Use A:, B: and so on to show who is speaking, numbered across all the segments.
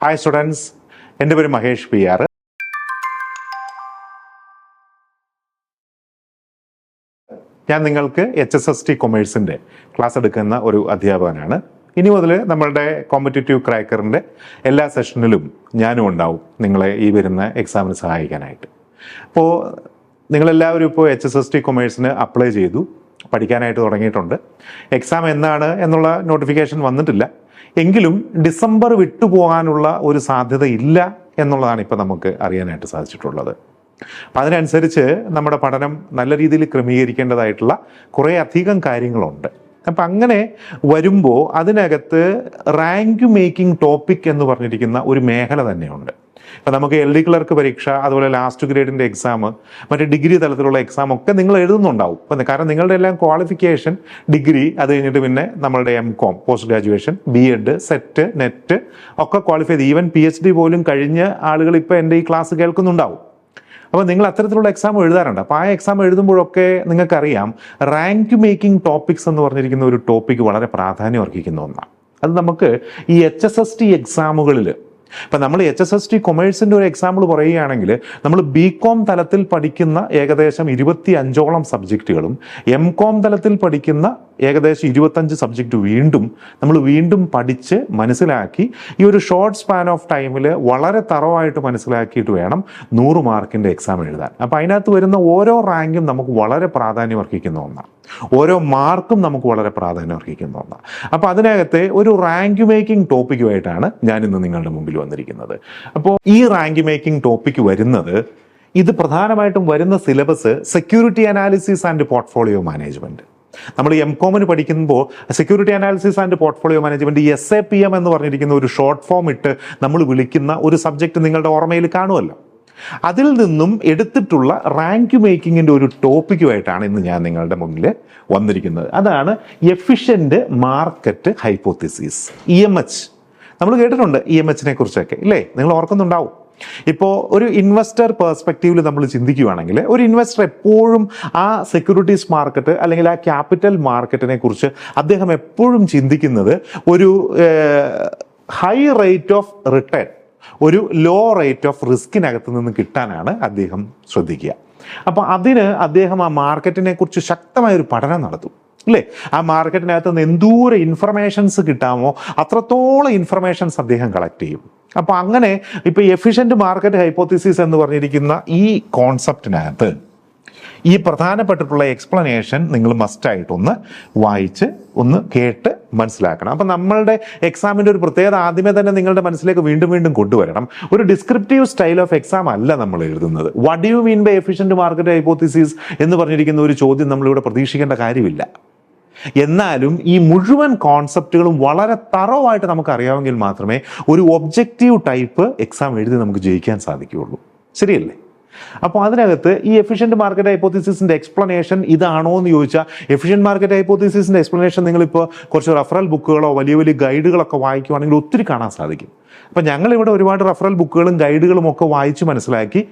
A: Hi students, എൻ്റെ പേര് Mahesh PR. ഞാൻ നിങ്ങൾക്ക് HSST കൊമേഴ്സിൻ്റെ ക്ലാസ് എടുക്കുന്ന ഒരു അധ്യാപകനാണ്. ഇനി മുതൽ നമ്മളുടെ കോമ്പറ്റേറ്റീവ് ക്രാക്കറിൻ്റെ എല്ലാ സെഷനിലും ഞാനും ഉണ്ടാവും നിങ്ങളെ ഈ വരുന്ന എക്സാമിന് സഹായിക്കാനായിട്ട്. അപ്പോൾ നിങ്ങളെല്ലാവരും ഇപ്പോൾ HSST കൊമേഴ്സിന് അപ്ലൈ ചെയ്തു, പഠിക്കാനായിട്ട് തുടങ്ങിയിട്ടുണ്ട്. എക്സാം എന്നാണ് എന്നുള്ള നോട്ടിഫിക്കേഷൻ വന്നിട്ടില്ല. എങ്കിലും ഡിസംബർ വിട്ടുപോകാനുള്ള ഒരു സാധ്യത ഇല്ല എന്നുള്ളതാണ് ഇപ്പോൾ നമുക്ക് അറിയാനായിട്ട് സാധിച്ചിട്ടുള്ളത്. അപ്പം അതിനനുസരിച്ച് നമ്മുടെ പഠനം നല്ല രീതിയിൽ ക്രമീകരിക്കേണ്ടതായിട്ടുള്ള കുറേ അധികം കാര്യങ്ങളുണ്ട്. അപ്പം അങ്ങനെ വരുമ്പോൾ അതിനകത്ത് റാങ്ക് മേക്കിംഗ് ടോപ്പിക് എന്ന് പറഞ്ഞിരിക്കുന്ന ഒരു മേഖല തന്നെയുണ്ട്. ഇപ്പം നമുക്ക് LD ക്ലർക്ക് പരീക്ഷ, അതുപോലെ ലാസ്റ്റ് ഗ്രേഡിൻ്റെ എക്സാം, മറ്റേ ഡിഗ്രി തലത്തിലുള്ള എക്സാം ഒക്കെ നിങ്ങൾ എഴുതുന്നുണ്ടാവും. അപ്പം കാരണം നിങ്ങളുടെ എല്ലാം ക്വാളിഫിക്കേഷൻ ഡിഗ്രി, അത് കഴിഞ്ഞിട്ട് പിന്നെ നമ്മളുടെ MCOM, post graduation, BEd, set, net ഒക്കെ ക്വാളിഫൈ ചെയ്ത് ഈവൻ PhD പോലും കഴിഞ്ഞ ആളുകൾ ഇപ്പോൾ എൻ്റെ ഈ ക്ലാസ് കേൾക്കുന്നുണ്ടാവും. അപ്പോൾ നിങ്ങൾ അത്തരത്തിലുള്ള എക്സാം എഴുതാറുണ്ട്. അപ്പോൾ ആ എക്സാം എഴുതുമ്പോഴൊക്കെ നിങ്ങൾക്കറിയാം റാങ്ക് മേക്കിംഗ് ടോപ്പിക്സ് എന്ന് പറഞ്ഞിരിക്കുന്ന ഒരു ടോപ്പിക്ക് വളരെ പ്രാധാന്യം അർഹിക്കുന്ന ഒന്നാണ്. അത് നമുക്ക് ഈ HSST എക്സാമുകളിൽ, ഇപ്പം നമ്മൾ HSST കൊമേഴ്സിൻ്റെ ഒരു എക്സാമ്പിൾ പറയുകയാണെങ്കിൽ, നമ്മൾ BCom തലത്തിൽ പഠിക്കുന്ന ഏകദേശം 25ഓളം സബ്ജക്റ്റുകളും MCom തലത്തിൽ പഠിക്കുന്ന ഏകദേശം 25 സബ്ജക്റ്റ് നമ്മൾ വീണ്ടും പഠിച്ച് മനസ്സിലാക്കി ഈ ഒരു ഷോർട്ട് സ്പാൻ ഓഫ് ടൈമിൽ വളരെ തറവായിട്ട് മനസ്സിലാക്കിയിട്ട് വേണം 100 മാർക്കിൻ്റെ എക്സാം എഴുതാൻ. അപ്പോൾ അതിനകത്ത് വരുന്ന ഓരോ റാങ്കും നമുക്ക് വളരെ പ്രാധാന്യം അർഹിക്കുന്ന ഒന്നാണ്. ഓരോ മാർക്കും നമുക്ക് വളരെ പ്രാധാന്യം അർഹിക്കുന്ന ഒന്നാണ്. അപ്പോൾ അതിനകത്തെ ഒരു റാങ്ക് മേക്കിംഗ് ടോപ്പിക്കുമായിട്ടാണ് ഞാനിന്ന് നിങ്ങളുടെ മുമ്പിൽ വന്നിരിക്കുന്നത്. അപ്പോൾ ഈ റാങ്ക് മേക്കിംഗ് ടോപ്പിക്ക് വരുന്നത്, ഇത് പ്രധാനമായിട്ടും വരുന്ന syllabus security analysis and portfolio management. നമ്മൾ MCOMന് പഠിക്കുമ്പോൾ security analysis and portfolio management SAPM എന്ന് പറഞ്ഞിരിക്കുന്ന ഒരു ഷോർട്ട് ഫോം ഇട്ട് നമ്മൾ വിളിക്കുന്ന ഒരു സബ്ജക്റ്റ് നിങ്ങളുടെ ഓർമ്മയിൽ കാണുമല്ലോ. അതിൽ നിന്നും എടുത്തിട്ടുള്ള റാങ്ക് മേക്കിങ്ങിൻ്റെ ഒരു ടോപ്പിക്കുമായിട്ടാണ് ഇന്ന് ഞാൻ നിങ്ങളുടെ മുന്നിൽ വന്നിരിക്കുന്നത്. അതാണ് എഫിഷ്യൻ്റ് മാർക്കറ്റ് ഹൈപ്പോത്തിസിസ്, EMH. നമ്മൾ കേട്ടിട്ടുണ്ട് EMHനെ കുറിച്ചൊക്കെ, ഇല്ലേ? നിങ്ങൾ ഓർക്കുന്നുണ്ടാവും. ഇപ്പോൾ ഒരു ഇൻവെസ്റ്റർ പേഴ്സ്പെക്റ്റീവിൽ നമ്മൾ ചിന്തിക്കുകയാണെങ്കിൽ, ഒരു ഇൻവെസ്റ്റർ എപ്പോഴും ആ സെക്യൂരിറ്റീസ് മാർക്കറ്റ് അല്ലെങ്കിൽ ആ ക്യാപിറ്റൽ മാർക്കറ്റിനെ കുറിച്ച് അദ്ദേഹം എപ്പോഴും ചിന്തിക്കുന്നത് ഒരു ഹൈ റേറ്റ് ഓഫ് റിട്ടേൺ, ഒരു ലോ റേറ്റ് ഓഫ് റിസ്കിനകത്ത് നിന്ന് കിട്ടാനാണ് അദ്ദേഹം ശ്രദ്ധിക്കുക. അപ്പോൾ അതിന് അദ്ദേഹം ആ മാർക്കറ്റിനെ കുറിച്ച് ശക്തമായൊരു പഠനം നടത്തും, അല്ലേ? ആ മാർക്കറ്റിനകത്ത് നിന്ന് എന്തോരം ഇൻഫർമേഷൻസ് കിട്ടാമോ അത്രത്തോളം ഇൻഫർമേഷൻസ് അദ്ദേഹം കളക്ട് ചെയ്യും. അപ്പോൾ അങ്ങനെ ഇപ്പോൾ എഫിഷ്യൻ്റ് മാർക്കറ്റ് ഹൈപ്പോത്തിസിസ് എന്ന് പറഞ്ഞിരിക്കുന്ന ഈ കോൺസെപ്റ്റിനകത്ത് ഈ പ്രധാനപ്പെട്ടിട്ടുള്ള എക്സ്പ്ലനേഷൻ നിങ്ങൾ മസ്റ്റായിട്ടൊന്ന് വായിച്ച് ഒന്ന് കേട്ട് മനസ്സിലാക്കണം. അപ്പം നമ്മളുടെ എക്സാമിൻ്റെ ഒരു പ്രത്യേകത ആദ്യമേ തന്നെ നിങ്ങളുടെ മനസ്സിലേക്ക് വീണ്ടും വീണ്ടും കൊണ്ടുവരണം. ഒരു ഡിസ്ക്രിപ്റ്റീവ് സ്റ്റൈൽ ഓഫ് എക്സാം അല്ല നമ്മൾ എഴുതുന്നത്. What do you mean by efficient market hypothesis എന്ന് പറഞ്ഞിരിക്കുന്ന ഒരു ചോദ്യം നമ്മളിവിടെ പ്രതീക്ഷിക്കേണ്ട കാര്യമില്ല. എന്നാലും ഈ മുഴുവൻ കോൺസെപ്റ്റുകളും വളരെ തറവായിട്ട് നമുക്ക് അറിയാമെങ്കിൽ മാത്രമേ ഒരു ഒബ്ജക്റ്റീവ് ടൈപ്പ് എക്സാം എഴുതി നമുക്ക് ജയിക്കാൻ സാധിക്കുകയുള്ളൂ. ശരിയല്ലേ? അപ്പോൾ അതിനകത്ത് ഈ എഫിഷ്യൻ്റ് മാർക്കറ്റ് ഹൈപ്പോത്തിസിസിൻ്റെ എക്സ്പ്ലനേഷൻ ഇതാണോ എന്ന് ചോദിച്ചാൽ, എഫിഷ്യൻ്റ് മാർക്കറ്റ് ഹൈപ്പോത്തിസിസിൻ്റെ എക്സ്പ്ലനേഷൻ നിങ്ങളിപ്പോൾ കുറച്ച് റെഫറൽ ബുക്കുകളോ വലിയ വലിയ ഗൈഡുകളൊക്കെ വായിക്കുവാണെങ്കിൽ ഒത്തിരി കാണാൻ സാധിക്കും. അപ്പം ഞങ്ങളിവിടെ ഒരുപാട് റെഫറൽ ബുക്കുകളും ഗൈഡുകളും ഒക്കെ വായിച്ച് മനസ്സിലാക്കി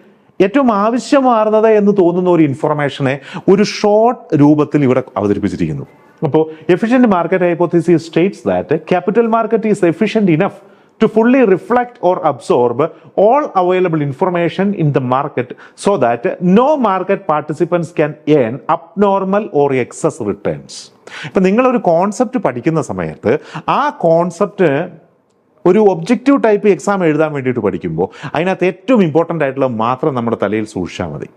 A: ഏറ്റവും ആവശ്യമാർന്നത് എന്ന് തോന്നുന്ന ഒരു ഇൻഫർമേഷനെ ഒരു ഷോർട്ട് രൂപത്തിൽ ഇവിടെ അവതരിപ്പിച്ചിരിക്കുന്നു. അപ്പോൾ efficient market hypothesis States that capital market is efficient enough to fully reflect or absorb all available information in the market so that no market participants can earn abnormal or excess returns. ഇപ്പം നിങ്ങളൊരു concept പഠിക്കുന്ന സമയത്ത് ആ concept ഒരു objective type exam എഴുതാൻ വേണ്ടിയിട്ട് പഠിക്കുമ്പോൾ അതിനകത്ത് ഏറ്റവും ഇമ്പോർട്ടൻ്റ് ആയിട്ടുള്ള മാത്രം നമ്മുടെ തലയിൽ സൂക്ഷിച്ചാൽ മതി.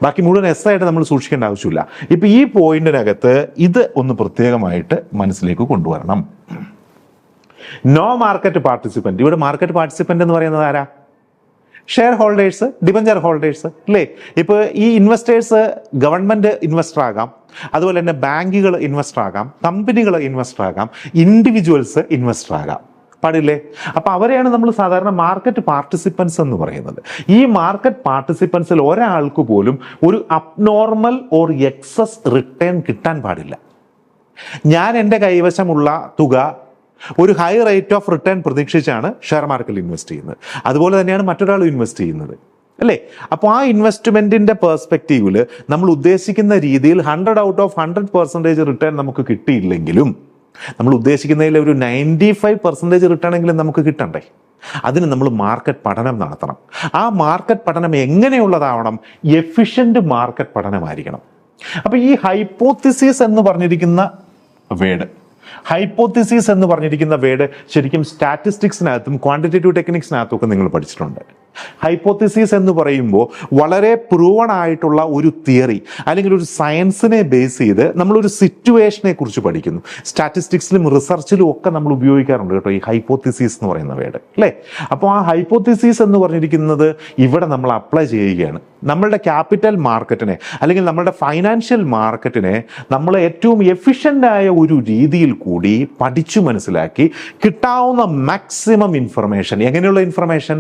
A: ബാക്കി മുഴുവൻ ആയിട്ട് നമ്മൾ സൂക്ഷിക്കേണ്ട ആവശ്യമില്ല. ഇപ്പം ഈ പോയിന്റിനകത്ത് ഇത് ഒന്ന് പ്രത്യേകമായിട്ട് മനസ്സിലേക്ക് കൊണ്ടുവരണം. No market participant. ഇവിടെ മാർക്കറ്റ് പാർട്ടിസിപ്പൻ്റ് എന്ന് പറയുന്നത് ആരാ? ഷെയർ ഹോൾഡേഴ്സ്, ഡിബഞ്ചർ ഹോൾഡേഴ്സ്, അല്ലേ? ഇപ്പോൾ ഈ ഇൻവെസ്റ്റേഴ്സ് ഗവൺമെൻറ് ഇൻവെസ്റ്റർ ആകാം, അതുപോലെ തന്നെ ബാങ്കുകൾ ഇൻവെസ്റ്റർ ആകാം, കമ്പനികൾ ഇൻവെസ്റ്റർ ആകാം, ഇൻഡിവിജ്വൽസ് ഇൻവെസ്റ്റർ ആകാം. പാടില്ലേ? അപ്പോൾ അവരെയാണ് നമ്മൾ സാധാരണ മാർക്കറ്റ് പാർട്ടിസിപ്പൻസ് എന്ന് പറയുന്നത്. ഈ മാർക്കറ്റ് പാർട്ടിസിപ്പൻസിൽ ഒരാൾക്ക് പോലും ഒരു അബ്നോർമൽ ഓർ എക്സസ് റിട്ടേൺ കിട്ടാൻ പാടില്ല. ഞാൻ എൻ്റെ കൈവശമുള്ള തുക ഒരു ഹൈ റേറ്റ് ഓഫ് റിട്ടേൺ പ്രതീക്ഷിച്ചാണ് ഷെയർ മാർക്കറ്റിൽ ഇൻവെസ്റ്റ് ചെയ്യുന്നത്. അതുപോലെ തന്നെയാണ് മറ്റൊരാൾ ഇൻവെസ്റ്റ് ചെയ്യുന്നത്, അല്ലേ? അപ്പോൾ ആ ഇൻവെസ്റ്റ്മെൻറ്റിൻ്റെ പേഴ്സ്പെക്റ്റീവിൽ നമ്മൾ ഉദ്ദേശിക്കുന്ന രീതിയിൽ 100 out of 100% റിട്ടേൺ നമുക്ക് കിട്ടിയില്ലെങ്കിലും നമ്മൾ ഉദ്ദേശിക്കുന്നതിൽ ഒരു 95% റിട്ടേൺ എങ്കിലും നമുക്ക് കിട്ടണ്ടേ? അതിന് നമ്മൾ മാർക്കറ്റ് പഠനം നടത്തണം. ആ മാർക്കറ്റ് പഠനം എങ്ങനെയുള്ളതാവണം? Efficient market പഠനമായിരിക്കണം. അപ്പോൾ ഈ ഹൈപ്പോത്തിസിസ് എന്ന് പറഞ്ഞിരിക്കുന്ന വേർഡ് ശരിക്കും സ്റ്റാറ്റിസ്റ്റിക്സിനകത്തും ക്വാണ്ടിറ്റേറ്റീവ് ടെക്നിക്സിനകത്തും ഒക്കെ നിങ്ങൾ പഠിച്ചിട്ടുണ്ട്. ഹൈപ്പോത്തിസിസ് എന്ന് പറയുമ്പോൾ വളരെ പ്രൂവൺ ആയിട്ടുള്ള ഒരു തിയറി അല്ലെങ്കിൽ ഒരു സയൻസിനെ ബേസ് ചെയ്ത് നമ്മളൊരു സിറ്റുവേഷനെ കുറിച്ച് പഠിക്കുന്നു. സ്റ്റാറ്റിസ്റ്റിക്സിലും റിസർച്ചിലും ഒക്കെ നമ്മൾ ഉപയോഗിക്കാറുണ്ട് കേട്ടോ ഈ ഹൈപ്പോത്തിസിസ് എന്ന് പറയുന്ന വേർഡ്, അല്ലേ? അപ്പോൾ ആ ഹൈപ്പോത്തിസിസ് എന്ന് പറഞ്ഞിരിക്കുന്നത് ഇവിടെ നമ്മൾ അപ്ലൈ ചെയ്യുകയാണ്. നമ്മളുടെ ക്യാപിറ്റൽ മാർക്കറ്റിനെ അല്ലെങ്കിൽ നമ്മളുടെ ഫൈനാൻഷ്യൽ മാർക്കറ്റിനെ നമ്മൾ ഏറ്റവും എഫിഷ്യൻ്റായ ഒരു രീതിയിൽ കൂടി പഠിച്ചു മനസ്സിലാക്കി കിട്ടാവുന്ന മാക്സിമം ഇൻഫർമേഷൻ, എങ്ങനെയുള്ള ഇൻഫർമേഷൻ?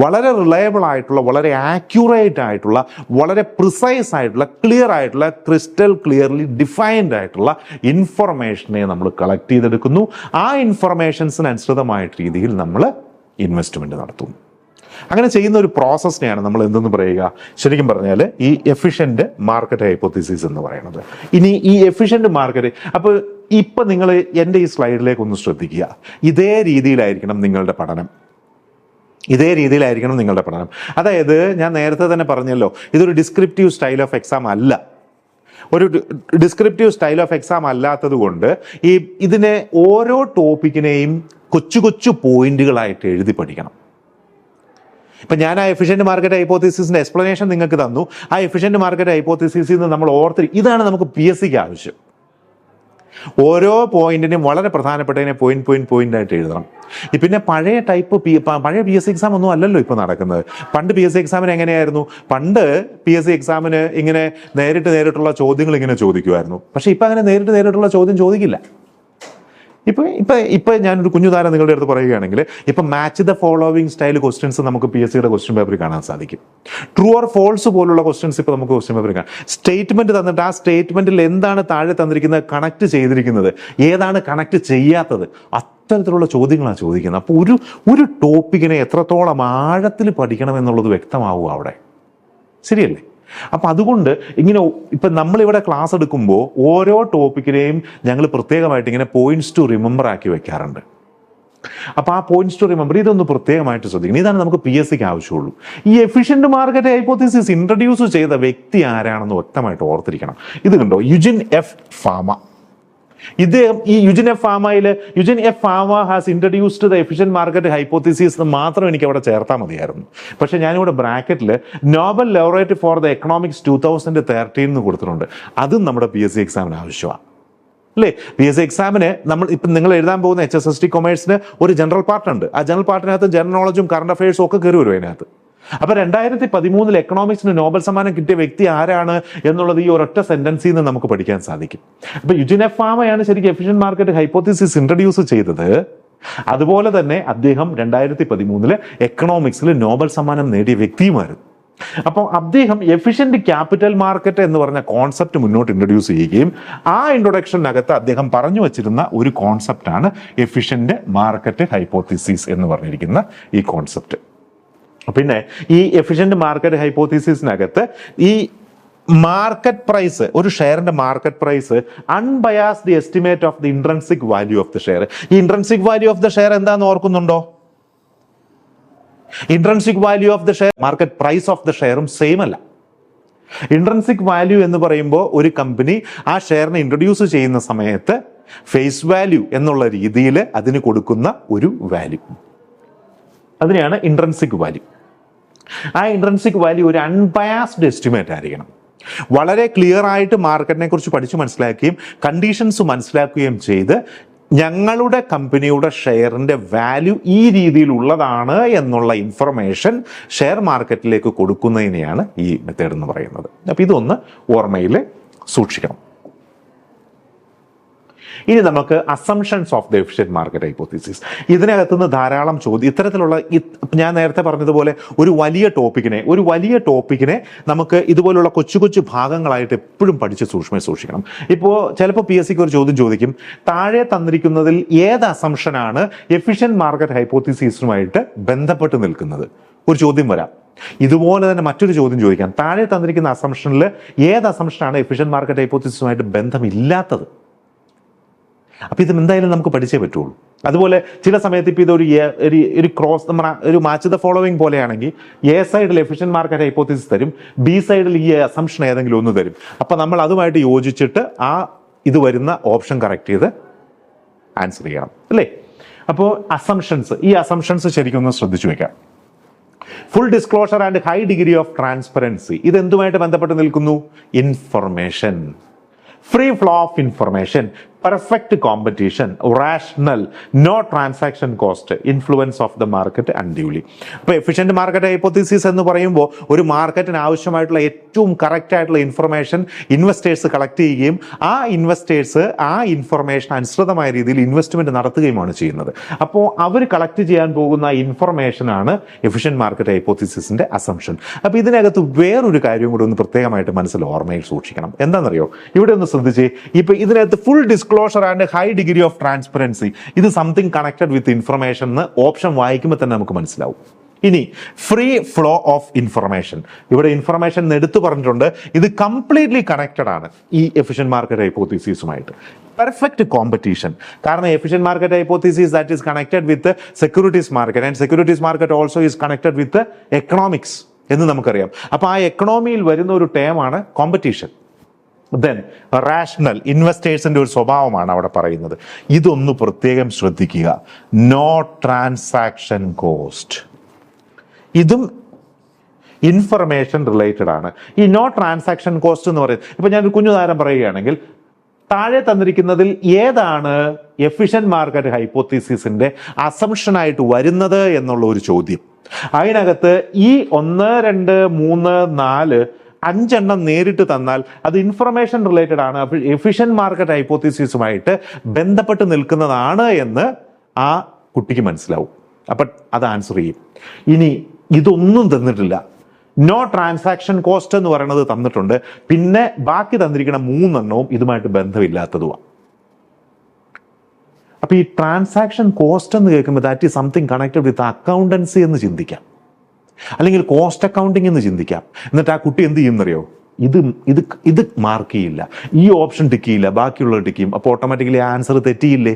A: വളരെ റിലയബിൾ ആയിട്ടുള്ള, വളരെ ആക്യുറേറ്റ് ആയിട്ടുള്ള, വളരെ പ്രിസൈസ് ആയിട്ടുള്ള, ക്ലിയർ ആയിട്ടുള്ള, ക്രിസ്റ്റൽ ക്ലിയർലി ഡിഫൈൻഡ് ആയിട്ടുള്ള ഇൻഫർമേഷനെ നമ്മൾ കളക്ട് ചെയ്തെടുക്കുന്നു. ആ ഇൻഫർമേഷൻസിന് അനുസൃതമായിട്ട് രീതിയിൽ നമ്മൾ ഇൻവെസ്റ്റ്മെന്റ് നടത്തുന്നു. അങ്ങനെ ചെയ്യുന്ന ഒരു പ്രോസസ്സിനെയാണ് നമ്മൾ എന്തെന്ന് പറയുക? ശരിക്കും പറഞ്ഞാൽ ഈ എഫിഷ്യൻ്റ് മാർക്കറ്റ് ഹൈപ്പോത്തിസിസ് എന്ന് പറയുന്നത്. ഇനി ഈ എഫിഷ്യൻ്റ് മാർക്കറ്റ്, അപ്പോൾ ഇപ്പം നിങ്ങൾ എൻ്റെ ഈ സ്ലൈഡിലേക്ക് ഒന്ന് ശ്രദ്ധിക്കുക. ഇതേ രീതിയിലായിരിക്കണം നിങ്ങളുടെ പഠനം. അതായത് ഞാൻ നേരത്തെ തന്നെ പറഞ്ഞല്ലോ, ഇതൊരു ഡിസ്ക്രിപ്റ്റീവ് സ്റ്റൈൽ ഓഫ് എക്സാം അല്ല. ഒരു ഡിസ്ക്രിപ്റ്റീവ് സ്റ്റൈൽ ഓഫ് എക്സാം അല്ലാത്തത് കൊണ്ട് ഇതിനെ ഓരോ ടോപ്പിക്കിനെയും കൊച്ചു കൊച്ചു പോയിന്റുകളായിട്ട് എഴുതി പഠിക്കണം. ഇപ്പം ഞാൻ ആ എഫിഷ്യൻ്റ് മാർക്കറ്റ് ഹൈപ്പോത്തിസിസിൻ്റെ എക്സ്പ്ലനേഷൻ നിങ്ങൾക്ക് തന്നു. ആ എഫിഷ്യൻ്റ് മാർക്കറ്റ് ഹൈപ്പോത്തിസിസിൽ നിന്ന് നമ്മൾ ഇതാണ് നമുക്ക് PSCക്ക് ആവശ്യം. ഓരോ പോയിന്റിനും വളരെ പ്രധാനപ്പെട്ടതിനെ പോയിന്റ് ആയിട്ട് എഴുതണം. പിന്നെ പഴയ PSC എക്സാം ഒന്നും അല്ലല്ലോ ഇപ്പോൾ നടക്കുന്നത്. പണ്ട് PSC എക്സാമിന് എങ്ങനെയായിരുന്നു? പണ്ട് PSC എക്സാമിന് ഇങ്ങനെ നേരിട്ടുള്ള ചോദ്യങ്ങൾ ഇങ്ങനെ ചോദിക്കുമായിരുന്നു. പക്ഷെ ഇപ്പം അങ്ങനെ നേരിട്ടുള്ള ചോദ്യം ചോദിക്കില്ല. ഇപ്പൊ ഞാനൊരു കുഞ്ഞുതാരം നിങ്ങളുടെ അടുത്ത് പറയുകയാണെങ്കിൽ ഇപ്പൊ match the following style questions നമുക്ക് PSCയുടെ ക്വസ്റ്റ്യൻ പേപ്പറിൽ കാണാൻ സാധിക്കും. ട്രൂ ഓർ ഫോൾസ് പോലുള്ള ക്വസ്റ്റ്യൻസ് ഇപ്പൊ നമുക്ക് ക്വസ്റ്റ്യൻ പേപ്പറിൽ കാണാം. സ്റ്റേറ്റ്മെന്റ് തന്നിട്ട് ആ സ്റ്റേറ്റ്മെന്റിൽ എന്താണ് താഴെ തന്നിരിക്കുന്നത് കണക്ട് ചെയ്തിരിക്കുന്നത്, ഏതാണ് കണക്ട് ചെയ്യാത്തത്, അത്തരത്തിലുള്ള ചോദ്യങ്ങളാണ് ചോദിക്കുന്നത്. അപ്പോൾ ഒരു ടോപ്പിക്കിനെ എത്രത്തോളം ആഴത്തിൽ പഠിക്കണം എന്നുള്ളത് വ്യക്തമാവുക അവിടെ. ശരിയല്ലേ? അപ്പം അതുകൊണ്ട് ഇങ്ങനെ ഇപ്പം നമ്മളിവിടെ ക്ലാസ് എടുക്കുമ്പോൾ ഓരോ ടോപ്പിക്കിനെയും ഞങ്ങൾ പ്രത്യേകമായിട്ട് ഇങ്ങനെ പോയിന്റ്സ് ടു റിമെമ്പർ ആക്കി വെക്കാറുണ്ട്. അപ്പോൾ ആ പോയിന്റ്സ് ടു റിമെമ്പർ ഇതൊന്ന് പ്രത്യേകമായിട്ട് ശ്രദ്ധിക്കണം. ഇതാണ് നമുക്ക് PSCക്ക് ആവശ്യമുള്ളൂ. ഈ എഫിഷ്യന്റ് മാർക്കറ്റ് ഹൈപ്പോത്തിസിസ് ഇൻട്രൊഡ്യൂസ് ചെയ്ത വ്യക്തി ആരാണെന്ന് വ്യക്തമായിട്ട് ഓർത്തിരിക്കണം. ഇത് കണ്ടോ, യുജിൻ എഫ് ഫാമ. ഇദ്ദേഹം ഈ Eugene F pharma has introduced the efficient market hypothesis എന്ന് മാത്രം എനിക്ക് അവിടെ ചേർത്താൽ മതിയായിരുന്നു. പക്ഷെ ഞാനിവിടെ ബ്രാക്കറ്റിൽ Nobel laureate for the economics 2013 എന്ന് കൊടുത്തിട്ടുണ്ട്. അതും നമ്മുടെ PSC എക്സാമിന് ആവശ്യമാണ്, അല്ലേ? PSC എക്സാമിന് നിങ്ങൾ എഴുതാൻ പോകുന്ന HSST കൊമേഴ്സിന് ഒരു ജനറൽ പാർട്ട് ഉണ്ട്. ആ ജനറൽ പാർട്ടിനകത്ത് ജനറൽ നോളജും കറണ്ട് അഫയേഴ്സും ഒക്കെ കയറി വരും അതിനകത്ത്. അപ്പൊ 2013 എക്കണോമിക്സിന് നോബൽ സമ്മാനം കിട്ടിയ വ്യക്തി ആരാണ് എന്നുള്ളത് ഈ ഒരൊറ്റ സെന്റൻസിൽ നിന്ന് നമുക്ക് പഠിക്കാൻ സാധിക്കും. അപ്പൊ യുജിൻ എഫ് ഫാമയാണ് ശരിക്കും എഫിഷ്യന്റ് മാർക്കറ്റ് ഹൈപ്പോത്തിസിസ് ഇൻട്രൊഡ്യൂസ് ചെയ്തത്. അതുപോലെ തന്നെ അദ്ദേഹം 2013 എക്കണോമിക്സിൽ നോബൽ സമ്മാനം നേടിയ വ്യക്തിയുമായിരുന്നു. അപ്പോൾ അദ്ദേഹം എഫിഷ്യന്റ് ക്യാപിറ്റൽ മാർക്കറ്റ് എന്ന് പറഞ്ഞ കോൺസെപ്റ്റ് മുന്നോട്ട് ഇൻട്രൊഡ്യൂസ് ചെയ്യുകയും ആ ഇൻട്രൊഡക്ഷനകത്ത് അദ്ദേഹം പറഞ്ഞു വച്ചിരുന്ന ഒരു കോൺസെപ്റ്റാണ് എഫിഷ്യന്റ് മാർക്കറ്റ് ഹൈപ്പോത്തിസിസ് എന്ന് പറഞ്ഞിരിക്കുന്ന ഈ കോൺസെപ്റ്റ്. പിന്നെ ഈ എഫിഷ്യന്റ് മാർക്കറ്റ് ഹൈപ്പോത്തിസിസിനകത്ത് ഈ മാർക്കറ്റ് പ്രൈസ്, ഒരു ഷെയറിന്റെ market price unbiased estimate of the intrinsic value of the share. ഈ intrinsic value of the share എന്താന്ന് ഓർക്കുന്നുണ്ടോ? Intrinsic value of the share market price of the ഷെയറും സെയിം അല്ല. ഇൻട്രൻസിക് വാല്യൂ എന്ന് പറയുമ്പോൾ ഒരു കമ്പനി ആ ഷെയറിനെ ഇൻട്രൊഡ്യൂസ് ചെയ്യുന്ന സമയത്ത് ഫേസ് വാല്യൂ എന്നുള്ള രീതിയിൽ അതിന് കൊടുക്കുന്ന ഒരു വാല്യൂ, അതിനെയാണ് ഇൻട്രൻസിക് വാല്യൂ. ആ ഇൻട്രൻസിക് വാല്യൂ ഒരു അൺബയാസ്ഡ് എസ്റ്റിമേറ്റ് ആയിരിക്കണം. വളരെ ക്ലിയർ ആയിട്ട് മാർക്കറ്റിനെ കുറിച്ച് പഠിച്ചു മനസ്സിലാക്കുകയും കണ്ടീഷൻസ് മനസ്സിലാക്കുകയും ചെയ്ത് ഞങ്ങളുടെ കമ്പനിയുടെ ഷെയറിന്റെ വാല്യൂ ഈ രീതിയിലുള്ളതാണ് എന്നുള്ള ഇൻഫർമേഷൻ ഷെയർ മാർക്കറ്റിലേക്ക് കൊടുക്കുന്നതിനെയാണ് ഈ മെത്തേഡ് എന്ന് പറയുന്നത്. അപ്പം ഇതൊന്ന് ഓർമ്മയിൽ സൂക്ഷിക്കണം. ഇനി നമുക്ക് assumptions of the efficient market hypothesis. ഇതിനകത്തുനിന്ന് ധാരാളം ഇത്തരത്തിലുള്ള ഞാൻ നേരത്തെ പറഞ്ഞതുപോലെ ഒരു വലിയ ടോപ്പിക്കിനെ നമുക്ക് ഇതുപോലുള്ള കൊച്ചു കൊച്ചു ഭാഗങ്ങളായിട്ട് എപ്പോഴും പഠിച്ച് സൂക്ഷിക്കണം. ഇപ്പോൾ ചിലപ്പോൾ PSCക്ക് ഒരു ചോദ്യം ചോദിക്കും, താഴെ തന്നിരിക്കുന്നതിൽ ഏത് അസംഷനാണ് എഫിഷ്യന്റ് മാർക്കറ്റ് ഹൈപ്പോത്തിസിസുമായിട്ട് ബന്ധപ്പെട്ട് നിൽക്കുന്നത്? ഒരു ചോദ്യം വരാം. ഇതുപോലെ തന്നെ മറ്റൊരു ചോദ്യം ചോദിക്കാം, താഴെ തന്നിരിക്കുന്ന അസംഷനിൽ ഏത് അസംഷനാണ് എഫിഷ്യന്റ് മാർക്കറ്റ് ഹൈപ്പോത്തിസിസുമായിട്ട് ബന്ധമില്ലാത്തത്? അപ്പോൾ ഇത് എന്തായാലും നമുക്ക് പഠിച്ചേ പറ്റുള്ളൂ. അതുപോലെ ചില സമയത്ത് ഇപ്പോൾ ഇതൊരു ക്രോസ് നമ്മുടെ ഒരു മാച്ച് ദ ഫോളോവിങ് പോലെയാണെങ്കിൽ എ സൈഡിൽ എഫിഷ്യന്റ് മാർക്കറ്റ് ഹൈപ്പോത്തിസിസ് തരും, ബി സൈഡിൽ ഈ അസംഷൻ ഏതെങ്കിലും ഒന്ന് തരും. അപ്പോൾ നമ്മൾ അതുമായിട്ട് യോജിച്ചിട്ട് ഇത് വരുന്ന ഓപ്ഷൻ കറക്റ്റ് ചെയ്ത് ആൻസർ ചെയ്യണം അല്ലേ. അപ്പോൾ ഈ അസംഷൻസ് ശരിക്കും ഒന്ന് ശ്രദ്ധിച്ചു വെക്കാം. Full disclosure and high degree of transparency, ഇത് എന്തുമായിട്ട് ബന്ധപ്പെട്ട് നിൽക്കുന്നു? Information, free flow of information, perfect competition, rational, no transaction cost, influence of the market unduly. അപ്പോൾ എഫിഷ്യന്റ് മാർക്കറ്റ് ഹൈപ്പോത്തിസിസ് എന്ന് പറയുമ്പോൾ ഒരു മാർക്കറ്റിന് ആവശ്യമായിട്ടുള്ള ഏറ്റവും കറക്റ്റ് ആയിട്ടുള്ള ഇൻഫർമേഷൻ ഇൻവെസ്റ്റേഴ്സ് കളക്ട് ചെയ്യുകയും ആ ഇൻവെസ്റ്റേഴ്സ് ആ ഇൻഫർമേഷൻ അനുസൃതമായ രീതിയിൽ ഇൻവെസ്റ്റ്മെന്റ് നടത്തുകയുമാണ് ചെയ്യുന്നത്. അപ്പോൾ അവർ കളക്ട് ചെയ്യാൻ പോകുന്ന ഇൻഫർമേഷനാണ് എഫിഷ്യന്റ് മാർക്കറ്റ് ഹൈപ്പോത്തിസിസിന്റെ അസംഷൻ. അപ്പോൾ ഇതിനകത്ത് വേറൊരു കാര്യം കൂടി ഒന്ന് പ്രത്യേകമായിട്ട് മനസ്സിൽ ഓർമ്മയിൽ സൂക്ഷിക്കണം. എന്താണെന്നറിയോ? ഇവിടെ ഒന്ന് ശ്രദ്ധിച്ചേ. ഇപ്പൊ ഇതിനകത്ത് full disclosure and high degree of transparency, ഇത് സംതിങ് കണക്റ്റഡ് വിത്ത് ഇൻഫർമേഷൻ എന്ന് ഓപ്ഷൻ വായിക്കുമ്പോൾ തന്നെ നമുക്ക് മനസ്സിലാവും. ഇനി ഫ്രീ ഫ്ലോ ഓഫ് ഇൻഫർമേഷൻ, ഇവിടെ ഇൻഫർമേഷൻ എടുത്തു പറഞ്ഞിട്ടുണ്ട്, ഇത് കംപ്ലീറ്റ്ലി കണക്റ്റഡ് ആണ് ഈ എഫിഷ്യന്റ് മാർക്കറ്റ് ഹൈപ്പോത്തിസിസുമായിട്ട്. പെർഫെക്റ്റ് കോമ്പറ്റീഷൻ, കാരണം efficient market hypothesis that is connected with securities market and securities market also is connected with economics എന്ന് നമുക്കറിയാം. അപ്പോൾ ആ എക്കണോമിയിൽ വരുന്ന ഒരു ടേമാണ് കോമ്പറ്റീഷൻ. ദെൻ റാഷണൽ, ഇൻവെസ്റ്റേഴ്സിന്റെ ഒരു സ്വഭാവമാണ് അവിടെ പറയുന്നത്. ഇതൊന്ന് പ്രത്യേകം ശ്രദ്ധിക്കുക. നോ ട്രാൻസാക്ഷൻ കോസ്റ്റ്, ഇതും ഇൻഫർമേഷൻ റിലേറ്റഡ് ആണ്. ഈ നോ ട്രാൻസാക്ഷൻ കോസ്റ്റ് എന്ന് പറയുന്നത്, ഇപ്പൊ ഞാൻ ഒരു കുഞ്ഞുദാഹരണം പറയുകയാണെങ്കിൽ, താഴെ തന്നിരിക്കുന്നതിൽ ഏതാണ് എഫിഷ്യന്റ് മാർക്കറ്റ് ഹൈപ്പോത്തിസിസിന്റെ അസംഷനായിട്ട് വരുന്നത് എന്നുള്ള ഒരു ചോദ്യം. അതിനകത്ത് ഈ 1, 2, 3, 4, 5 നേരിട്ട് തന്നാൽ അത് ഇൻഫർമേഷൻ റിലേറ്റഡ് ആണ്, എഫിഷ്യന്റ് മാർക്കറ്റ് ഹൈപ്പോത്തിസിസുമായിട്ട് ബന്ധപ്പെട്ട് നിൽക്കുന്നതാണ് എന്ന് ആ കുട്ടിക്ക് മനസ്സിലാവും. അപ്പൊ അത് ആൻസർ ചെയ്യും. ഇനി ഇതൊന്നും തന്നിട്ടില്ല, നോ ട്രാൻസാക്ഷൻ കോസ്റ്റ് എന്ന് പറയുന്നത് തന്നിട്ടുണ്ട്, പിന്നെ ബാക്കി തന്നിരിക്കുന്ന 3 ഇതുമായിട്ട് ബന്ധമില്ലാത്തതുമാണ്. അപ്പൊ ഈ ട്രാൻസാക്ഷൻ കോസ്റ്റ് എന്ന് കേൾക്കുമ്പോൾ that is something connected with accountancy എന്ന് ചിന്തിക്കാം, അല്ലെങ്കിൽ കോസ്റ്റ് അക്കൗണ്ടിങ് എന്ന് ചിന്തിക്കാം. എന്നിട്ട് ആ കുട്ടി എന്ത് ചെയ്യുന്നറിയോ? ഇത് മാർക്ക് ചെയ്യില്ല, ഈ ഓപ്ഷൻ ടിക്ക് ചെയ്യില്ല, ബാക്കിയുള്ളത് ടിക്ക് ചെയ്യും. അപ്പോൾ ഓട്ടോമാറ്റിക്കലി ആൻസർ തെറ്റിയില്ലേ?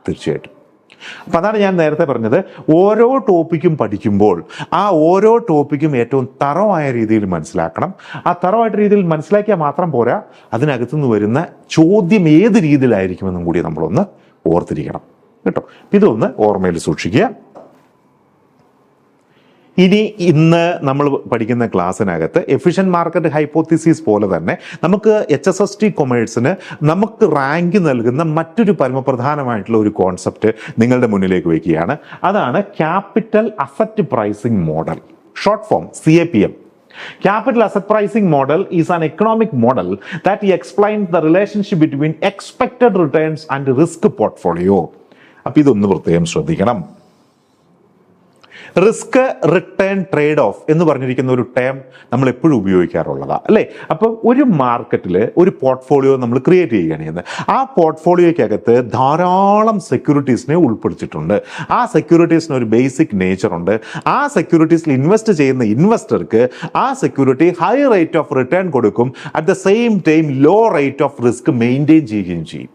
A: തീർച്ചയായിട്ടും. അപ്പം അതാണ് ഞാൻ നേരത്തെ പറഞ്ഞത്, ഓരോ ടോപ്പിക്കും പഠിക്കുമ്പോൾ ആ ഓരോ ടോപ്പിക്കും ഏറ്റവും തറവായ രീതിയിൽ മനസ്സിലാക്കണം. ആ തറവായിട്ട് രീതിയിൽ മനസ്സിലാക്കിയാൽ മാത്രം പോരാ, അതിനകത്തുനിന്ന് വരുന്ന ചോദ്യം ഏത് രീതിയിലായിരിക്കുമെന്നും കൂടി നമ്മളൊന്ന് ഓർത്തിരിക്കണം കേട്ടോ. ഇതൊന്ന് ഓർമ്മയിൽ സൂക്ഷിക്കുക. ഇനി ഇന്ന് നമ്മൾ പഠിക്കുന്ന ക്ലാസ്സിനകത്ത് എഫിഷ്യന്റ് മാർക്കറ്റ് ഹൈപ്പോത്തിസിസ് പോലെ തന്നെ നമുക്ക് HSST കൊമേഴ്സിന് നമുക്ക് റാങ്ക് നൽകുന്ന മറ്റൊരു പരമപ്രധാനമായിട്ടുള്ള ഒരു കോൺസെപ്റ്റ് നിങ്ങളുടെ മുന്നിലേക്ക് വയ്ക്കുകയാണ്. അതാണ് capital asset pricing model, short form CAPM. Capital asset pricing model is an economic model that explains the relationship between expected returns and risk portfolio. അപ്പോൾ ഇതൊന്ന് പ്രത്യേകം ശ്രദ്ധിക്കണം. റിസ്ക് റിട്ടേൺ ട്രേഡ് ഓഫ് എന്ന് പറഞ്ഞിരിക്കുന്ന ഒരു ടേം നമ്മൾ എപ്പോഴും ഉപയോഗിക്കാറുള്ളതാണ് അല്ലേ. അപ്പം ഒരു മാർക്കറ്റിൽ ഒരു പോർട്ട്ഫോളിയോ നമ്മൾ ക്രിയേറ്റ് ചെയ്യുകയാണ് ചെയ്യുന്നത്. ആ പോർട്ട്ഫോളിയോയ്ക്കകത്ത് ധാരാളം സെക്യൂരിറ്റീസിനെ ഉൾപ്പെടുത്തിയിട്ടുണ്ട്. ആ സെക്യൂരിറ്റീസിന് ഒരു ബേസിക് നേച്ചർ ഉണ്ട്. ആ സെക്യൂരിറ്റീസിൽ ഇൻവെസ്റ്റ് ചെയ്യുന്ന ഇൻവെസ്റ്റർക്ക് ആ security high rate of return കൊടുക്കും, at the same time low rate of risk maintain ചെയ്യുകയും ചെയ്യും.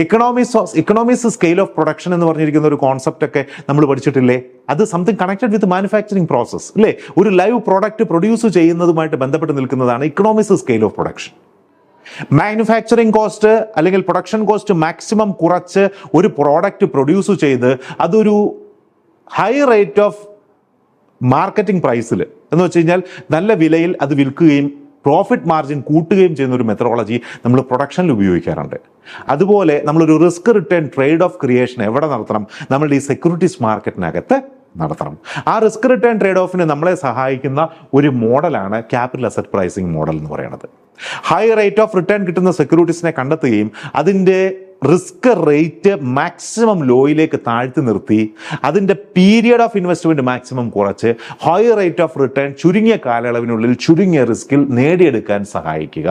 A: ഇക്കണോമിക്സ് സ്കെയിൽ ഓഫ് പ്രൊഡക്ഷൻ എന്ന് പറഞ്ഞിരിക്കുന്ന ഒരു കോൺസെപ്റ്റ് ഒക്കെ നമ്മൾ പഠിച്ചിട്ടില്ലേ? അത് something connected with manufacturing process അല്ലേ. ഒരു ലൈവ് പ്രോഡക്റ്റ് പ്രൊഡ്യൂസ് ചെയ്യുന്നതുമായിട്ട് ബന്ധപ്പെട്ട് നിൽക്കുന്നതാണ് economics scale of production. Manufacturing cost അല്ലെങ്കിൽ പ്രൊഡക്ഷൻ കോസ്റ്റ് മാക്സിമം കുറച്ച് ഒരു പ്രോഡക്റ്റ് പ്രൊഡ്യൂസ് ചെയ്ത് അതൊരു ഹൈ റേറ്റ് ഓഫ് മാർക്കറ്റിംഗ് പ്രൈസിൽ എന്ന് വെച്ച് കഴിഞ്ഞാൽ നല്ല വിലയിൽ അത് വിൽക്കുകയും പ്രോഫിറ്റ് മാർജിൻ കൂട്ടുകയും ചെയ്യുന്ന ഒരു മെത്തഡോളജി നമ്മൾ പ്രൊഡക്ഷനിൽ ഉപയോഗിക്കാറുണ്ട്. അതുപോലെ നമ്മളൊരു risk return trade off creation എവിടെ നടത്തണം? നമ്മളുടെ ഈ സെക്യൂരിറ്റീസ് മാർക്കറ്റിനകത്ത് നടത്തണം. ആ റിസ്ക് റിട്ടേൺ ട്രേഡ് ഓഫിന് നമ്മളെ സഹായിക്കുന്ന ഒരു മോഡലാണ് ക്യാപിറ്റൽ അസറ്റ് പ്രൈസിംഗ് മോഡൽ എന്ന് പറയുന്നത്. ഹൈ റേറ്റ് ഓഫ് റിട്ടേൺ കിട്ടുന്ന സെക്യൂരിറ്റീസിനെ കണ്ടെത്തുകയും അതിൻ്റെ റിസ്ക് റേറ്റ് മാക്സിമം ലോയിലേക്ക് താഴ്ത്തി നിർത്തി അതിൻ്റെ പീരിയഡ് ഓഫ് ഇൻവെസ്റ്റ്മെൻറ്റ് മാക്സിമം കുറച്ച് ഹൈ റേറ്റ് ഓഫ് റിട്ടേൺ ചുരുങ്ങിയ കാലയളവിനുള്ളിൽ ചുരുങ്ങിയ റിസ്കിൽ നേടിയെടുക്കാൻ സഹായിക്കുക.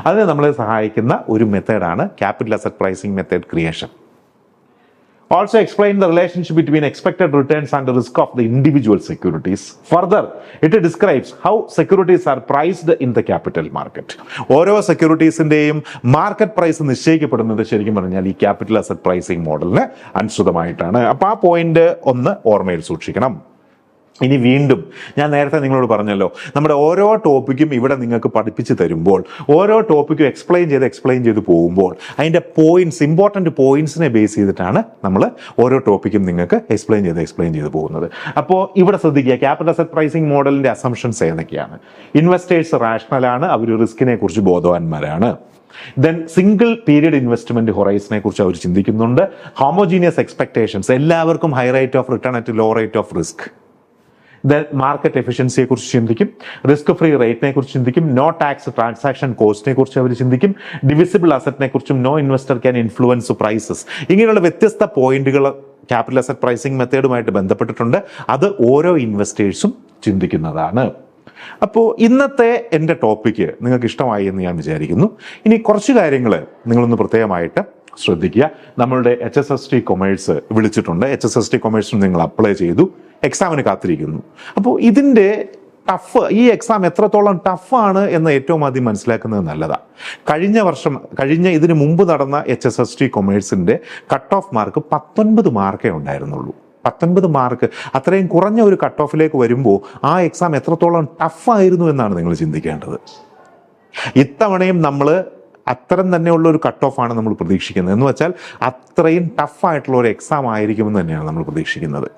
A: അതിന് നമ്മളെ സഹായിക്കുന്ന ഒരു മെത്തേഡാണ് capital asset pricing method creation. Also explain the relationship between expected returns and the risk of the individual securities. Further, it describes how securities are priced in the capital market. ഓരോ സെക്യൂരിറ്റീസിന്റെയും മാർക്കറ്റ് പ്രൈസ് നിശ്ചയിക്കപ്പെടുന്നത് ശരിക്കും പറഞ്ഞാൽ ഈ capital asset pricing മോഡലിന് അനുസൃതമായിട്ടാണ്. അപ്പോൾ ആ point ഒന്ന് ഓർമ്മയിൽ സൂക്ഷിക്കണം. ഇനി വീണ്ടും ഞാൻ നേരത്തെ നിങ്ങളോട് പറഞ്ഞല്ലോ, നമ്മുടെ ഓരോ ടോപ്പിക്കും ഇവിടെ നിങ്ങൾക്ക് പഠിപ്പിച്ച് തരുമ്പോൾ, ഓരോ ടോപ്പിക്കും എക്സ്പ്ലെയിൻ ചെയ്ത് പോകുമ്പോൾ അതിൻ്റെ പോയിന്റ്സ്, ഇമ്പോർട്ടൻറ്റ് പോയിന്റ്സിനെ ബേസ് ചെയ്തിട്ടാണ് നമ്മൾ ഓരോ ടോപ്പിക്കും നിങ്ങൾക്ക് എക്സ്പ്ലെയിൻ ചെയ്ത് പോകുന്നത്. അപ്പോൾ ഇവിടെ ശ്രദ്ധിക്കുക, ക്യാപിറ്റൽ അസറ്റ് പ്രൈസിംഗ് മോഡലിൻ്റെ അസംഷൻസ് ഏതൊക്കെയാണ്? ഇൻവെസ്റ്റേഴ്സ് റാഷണലാണ്, അവർ റിസ്കിനെ കുറിച്ച് ബോധവാന്മാരാണ്. ദെൻ സിംഗിൾ പീരിയഡ് ഇൻവെസ്റ്റ്മെന്റ് ഹൊറൈസനെ കുറിച്ച് അവർ ചിന്തിക്കുന്നുണ്ട്. ഹോമോജീനിയസ് എക്സ്പെക്ടേഷൻസ്, എല്ലാവർക്കും high rate of return at low rate of risk. Then market എഫിഷ്യൻസിയെ കുറിച്ച് ചിന്തിക്കും, റിസ്ക് ഫ്രീ റേറ്റിനെ കുറിച്ച് ചിന്തിക്കും, നോ ടാക്സ് ട്രാൻസാക്ഷൻ കോസ്റ്റിനെ കുറിച്ച് അവർ ചിന്തിക്കും, ഡിവിസിബിൾ അസറ്റിനെ കുറിച്ചും, no investor can influence prices. ഇങ്ങനെയുള്ള വ്യത്യസ്ത പോയിന്റുകൾ ക്യാപിറ്റൽ അസറ്റ് പ്രൈസിംഗ് മെത്തേഡുമായിട്ട് ബന്ധപ്പെട്ടിട്ടുണ്ട്. അത് ഓരോ ഇൻവെസ്റ്റേഴ്സും ചിന്തിക്കുന്നതാണ്. അപ്പോൾ ഇന്നത്തെ എൻ്റെ ടോപ്പിക്ക് നിങ്ങൾക്ക് ഇഷ്ടമായി എന്ന് ഞാൻ വിചാരിക്കുന്നു. ഇനി കുറച്ച് കാര്യങ്ങൾ നിങ്ങളൊന്ന് പ്രത്യേകമായിട്ട് ശ്രദ്ധിക്കുക. നമ്മളുടെ HSST കൊമേഴ്സ് വിളിച്ചിട്ടുണ്ട്. HSST കൊമേഴ്സിന് നിങ്ങൾ അപ്ലൈ ചെയ്തു, എക്സാമിന് കാത്തിരിക്കുന്നു. അപ്പോൾ ഇതിൻ്റെ ഈ എക്സാം എത്രത്തോളം ടഫാണ് എന്ന് ഏറ്റവും ആദ്യം മനസ്സിലാക്കുന്നത് നല്ലതാണ്. കഴിഞ്ഞ ഇതിന് മുമ്പ് നടന്ന HSST കൊമേഴ്സിൻ്റെ കട്ട് ഓഫ് മാർക്ക് 19 മാർക്കേ ഉണ്ടായിരുന്നുള്ളൂ. 19 മാർക്ക്, അത്രയും കുറഞ്ഞ ഒരു കട്ട് ഓഫിലേക്ക് വരുമ്പോൾ ആ എക്സാം എത്രത്തോളം ടഫായിരുന്നു എന്നാണ് നിങ്ങൾ ചിന്തിക്കേണ്ടത്. ഇത്തവണയും നമ്മൾ അത്തരം തന്നെയുള്ള ഒരു കട്ട് ഓഫ് ആണ് നമ്മൾ പ്രതീക്ഷിക്കുന്നത്. എന്ന് വെച്ചാൽ അത്രയും ടഫായിട്ടുള്ള ഒരു എക്സാം ആയിരിക്കുമെന്ന് തന്നെയാണ് നമ്മൾ പ്രതീക്ഷിക്കുന്നത്.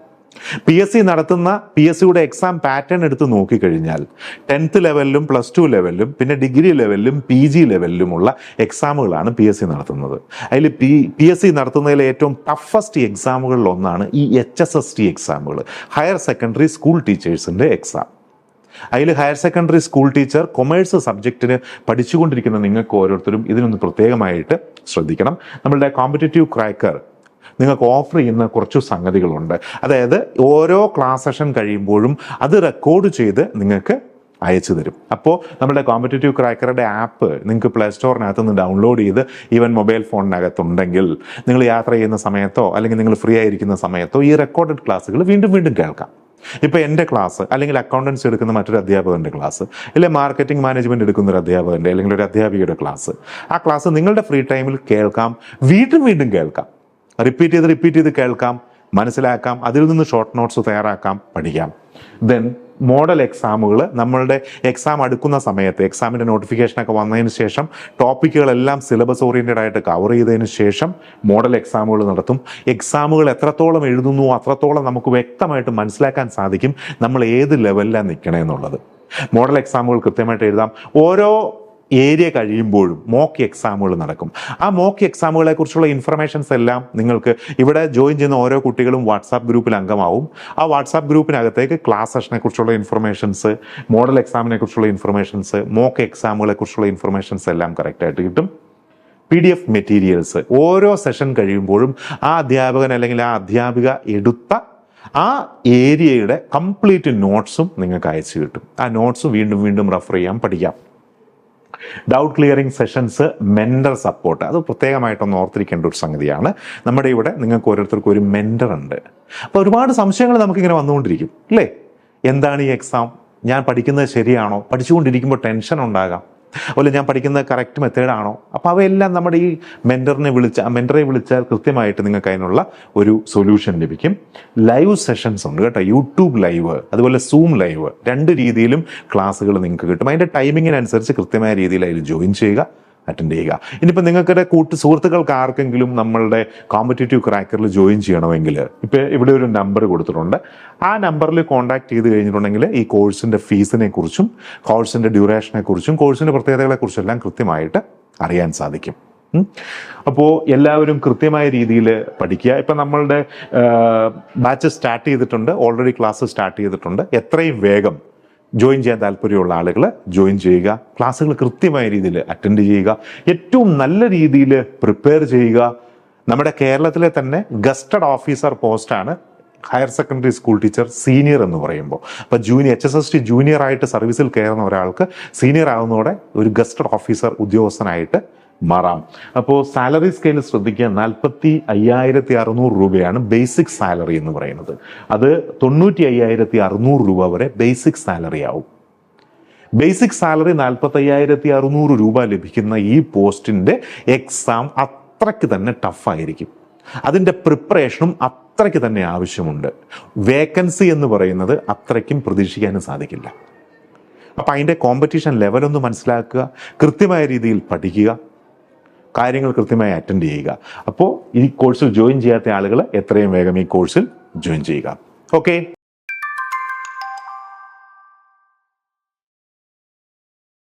A: PSCയുടെ എക്സാം പാറ്റേൺ എടുത്ത് നോക്കിക്കഴിഞ്ഞാൽ 10th ലെവലിലും +2 ലെവലിലും പിന്നെ ഡിഗ്രി ലെവലിലും PG ലെവലിലുമുള്ള എക്സാമുകളാണ് PSC നടത്തുന്നത്. അതിൽ PSC നടത്തുന്നതിലെ ഏറ്റവും ടഫസ്റ്റ് എക്സാമുകളിൽ ഒന്നാണ് ഈ HSST എക്സാമുകൾ, ഹയർ സെക്കൻഡറി സ്കൂൾ ടീച്ചേഴ്സിൻ്റെ എക്സാം. അതിൽ higher secondary school teacher commerce സബ്ജക്റ്റിന് പഠിച്ചുകൊണ്ടിരിക്കുന്ന നിങ്ങൾക്ക് ഓരോരുത്തരും ഇതിനൊന്ന് പ്രത്യേകമായിട്ട് ശ്രദ്ധിക്കണം. നമ്മളുടെ കോമ്പറ്റേറ്റീവ് ക്രാക്കർ നിങ്ങൾക്ക് ഓഫർ ചെയ്യുന്ന കുറച്ച് സംഗതികളുണ്ട്. അതായത് ഓരോ ക്ലാസ് സെഷൻ കഴിയുമ്പോഴും അത് റെക്കോർഡ് ചെയ്ത് നിങ്ങൾക്ക് അയച്ചു തരും. അപ്പോൾ നമ്മുടെ കോമ്പറ്റേറ്റീവ് ക്രാക്കറുടെ ആപ്പ് നിങ്ങൾക്ക് പ്ലേ സ്റ്റോറിനകത്ത് നിന്ന് ഡൗൺലോഡ് ചെയ്ത് ഈവൻ മൊബൈൽ ഫോണിനകത്തുണ്ടെങ്കിൽ നിങ്ങൾ യാത്ര ചെയ്യുന്ന സമയത്തോ അല്ലെങ്കിൽ നിങ്ങൾ ഫ്രീ ആയിരിക്കുന്ന സമയത്തോ ഈ റെക്കോർഡഡ് ക്ലാസ്സുകൾ വീണ്ടും വീണ്ടും കേൾക്കാം. ഇപ്പോൾ എൻ്റെ ക്ലാസ്, അല്ലെങ്കിൽ അക്കൗണ്ടൻസി എടുക്കുന്ന മറ്റൊരു അധ്യാപകൻ്റെ ക്ലാസ്, അല്ലെങ്കിൽ മാർക്കറ്റിംഗ് മാനേജ്മെൻറ്റ് എടുക്കുന്ന ഒരു അധ്യാപകൻ്റെ അല്ലെങ്കിൽ ഒരു അധ്യാപികയുടെ ക്ലാസ്, ആ ക്ലാസ് നിങ്ങളുടെ ഫ്രീ ടൈമിൽ കേൾക്കാം, വീണ്ടും വീണ്ടും കേൾക്കാം, റിപ്പീറ്റ് ചെയ്ത് കേൾക്കാം, മനസ്സിലാക്കാം, അതിൽ നിന്ന് ഷോർട്ട് നോട്ട്സ് തയ്യാറാക്കാം, പഠിക്കാം. ദെൻ മോഡൽ എക്സാമുകൾ നമ്മളുടെ എക്സാം അടുക്കുന്ന സമയത്ത്, എക്സാമിൻ്റെ നോട്ടിഫിക്കേഷനൊക്കെ വന്നതിന് ശേഷം ടോപ്പിക്കുകളെല്ലാം സിലബസ് ഓറിയൻറ്റഡ് ആയിട്ട് കവർ ചെയ്തതിന് ശേഷം മോഡൽ എക്സാമുകൾ നടത്തും. എക്സാമുകൾ എത്രത്തോളം എഴുതുന്നു അത്രത്തോളം നമുക്ക് വ്യക്തമായിട്ട് മനസ്സിലാക്കാൻ സാധിക്കും നമ്മൾ ഏത് ലെവലിലാണ് നിൽക്കണമെന്നുള്ളത്. മോഡൽ എക്സാമുകൾ കൃത്യമായിട്ട് എഴുതാം. ഓരോ ഏരിയ കഴിയുമ്പോഴും മോക്ക് എക്സാമുകൾ നടക്കും. ആ മോക്ക് എക്സാമുകളെ കുറിച്ചുള്ള ഇൻഫർമേഷൻസ് എല്ലാം നിങ്ങൾക്ക് ഇവിടെ ജോയിൻ ചെയ്യുന്ന ഓരോ കുട്ടികളും വാട്സാപ്പ് ഗ്രൂപ്പിൽ അംഗമാവും. ആ വാട്സാപ്പ് ഗ്രൂപ്പിനകത്തേക്ക് ക്ലാസ് സെഷനെ കുറിച്ചുള്ള ഇൻഫർമേഷൻസ്, മോഡൽ എക്സാമിനെ കുറിച്ചുള്ള ഇൻഫർമേഷൻസ്, മോക്ക് എക്സാമുകളെ കുറിച്ചുള്ള ഇൻഫർമേഷൻസ് എല്ലാം കറക്റ്റായിട്ട് കിട്ടും. PDF മെറ്റീരിയൽസ് ഓരോ സെഷൻ കഴിയുമ്പോഴും ആ അധ്യാപകൻ അല്ലെങ്കിൽ ആ അധ്യാപിക എടുത്ത ആ ഏരിയയുടെ കംപ്ലീറ്റ് നോട്ട്സും നിങ്ങൾക്ക് അയച്ചു കിട്ടും. ആ നോട്ട്സ് വീണ്ടും വീണ്ടും റെഫർ ചെയ്യാം, പഠിക്കാം. Doubt clearing sessions, mentor support, അത് പ്രത്യേകമായിട്ടൊന്ന് ഓർത്തിരിക്കേണ്ട ഒരു സംഗതിയാണ്. നമ്മുടെ ഇവിടെ നിങ്ങൾക്ക് ഓരോരുത്തർക്കും ഒരു മെൻറ്റർ ഉണ്ട്. അപ്പോൾ ഒരുപാട് സംശയങ്ങൾ നമുക്കിങ്ങനെ വന്നുകൊണ്ടിരിക്കും അല്ലേ? എന്താണ് ഈ എക്സാം? ഞാൻ പഠിക്കുന്നത് ശരിയാണോ? പഠിച്ചുകൊണ്ടിരിക്കുമ്പോൾ ടെൻഷൻ ഉണ്ടാകാം. അതുപോലെ ഞാൻ പഠിക്കുന്നത് കറക്റ്റ് മെത്തേഡാണോ? അപ്പോൾ അവയെല്ലാം നമ്മുടെ ഈ മെൻറ്ററെ വിളിച്ചാൽ കൃത്യമായിട്ട് നിങ്ങൾക്ക് അതിനുള്ള ഒരു സൊല്യൂഷൻ ലഭിക്കും. ലൈവ് സെഷൻസ് ഉണ്ട് കേട്ടോ, യൂട്യൂബ് ലൈവ്, അതുപോലെ സൂം ലൈവ്, 2 രീതിയിലും ക്ലാസ്സുകൾ നിങ്ങൾക്ക് കിട്ടും. അതിൻ്റെ ടൈമിങ്ങിനനുസരിച്ച് കൃത്യമായ രീതിയിൽ അതിൽ ജോയിൻ ചെയ്യുക, അറ്റൻഡ് ചെയ്യുക. ഇനിയിപ്പോൾ നിങ്ങൾക്കിടെ സുഹൃത്തുക്കൾക്ക് ആർക്കെങ്കിലും നമ്മളുടെ കോമ്പറ്റേറ്റീവ് ക്രാക്കറിൽ ജോയിൻ ചെയ്യണമെങ്കിൽ ഇപ്പോൾ ഇവിടെ ഒരു നമ്പർ കൊടുത്തിട്ടുണ്ട്. ആ നമ്പറിൽ കോൺടാക്ട് ചെയ്ത് കഴിഞ്ഞിട്ടുണ്ടെങ്കിൽ ഈ കോഴ്സിൻ്റെ ഫീസിനെ കുറിച്ചും കോഴ്സിൻ്റെ ഡ്യൂറേഷനെ കുറിച്ചും കോഴ്സിൻ്റെ പ്രത്യേകതകളെക്കുറിച്ചും എല്ലാം കൃത്യമായിട്ട് അറിയാൻ സാധിക്കും. അപ്പോൾ എല്ലാവരും കൃത്യമായ രീതിയിൽ പഠിക്കുക. ഇപ്പം നമ്മളുടെ ബാച്ച് സ്റ്റാർട്ട് ചെയ്തിട്ടുണ്ട്, ഓൾറെഡി ക്ലാസ് സ്റ്റാർട്ട് ചെയ്തിട്ടുണ്ട്. എത്രയും വേഗം ജോയിൻ ചെയ്യാൻ താല്പര്യമുള്ള ആളുകൾ ജോയിൻ ചെയ്യുക, ക്ലാസ്സുകൾ കൃത്യമായ രീതിയിൽ അറ്റൻഡ് ചെയ്യുക, ഏറ്റവും നല്ല രീതിയിൽ പ്രിപ്പയർ ചെയ്യുക. നമ്മുടെ കേരളത്തിലെ തന്നെ ഗസ്റ്റഡ് ഓഫീസർ പോസ്റ്റാണ് higher secondary school teacher senior എന്ന് പറയുമ്പോൾ. അപ്പോൾ HSST ജൂനിയർ ആയിട്ട് സർവീസിൽ കയറുന്ന ഒരാൾക്ക് സീനിയർ ആകുന്നതോടെ ഒരു ഗസ്റ്റഡ് ഓഫീസർ ഉദ്യോഗസ്ഥനായിട്ട് മാറാം. അപ്പോൾ സാലറി സ്കെയിൽ ശ്രദ്ധിക്കുക, 45,600 രൂപയാണ് ബേസിക് സാലറി എന്ന് പറയുന്നത്. അത് 95,600 രൂപ വരെ ബേസിക് സാലറി ആവും. ബേസിക് സാലറി 45,600 രൂപ ലഭിക്കുന്ന ഈ പോസ്റ്റിൻ്റെ എക്സാം അത്രയ്ക്ക് തന്നെ ടഫായിരിക്കും. അതിൻ്റെ പ്രിപ്പറേഷനും അത്രയ്ക്ക് തന്നെ ആവശ്യമുണ്ട്. വേക്കൻസി എന്ന് പറയുന്നത് അത്രയ്ക്കും പ്രതീക്ഷിക്കാനും സാധിക്കില്ല. അപ്പം അതിൻ്റെ കോമ്പറ്റീഷൻ ലെവലൊന്ന് മനസ്സിലാക്കുക, കൃത്യമായ രീതിയിൽ പഠിക്കുക, കാര്യങ്ങൾ കൃത്യമായി അറ്റൻഡ് ചെയ്യുക. അപ്പോൾ ഈ കോഴ്സിൽ ജോയിൻ ചെയ്യാത്ത ആളുകൾ എത്രയും വേഗം ഈ കോഴ്സിൽ ജോയിൻ ചെയ്യുക. ഓക്കെ.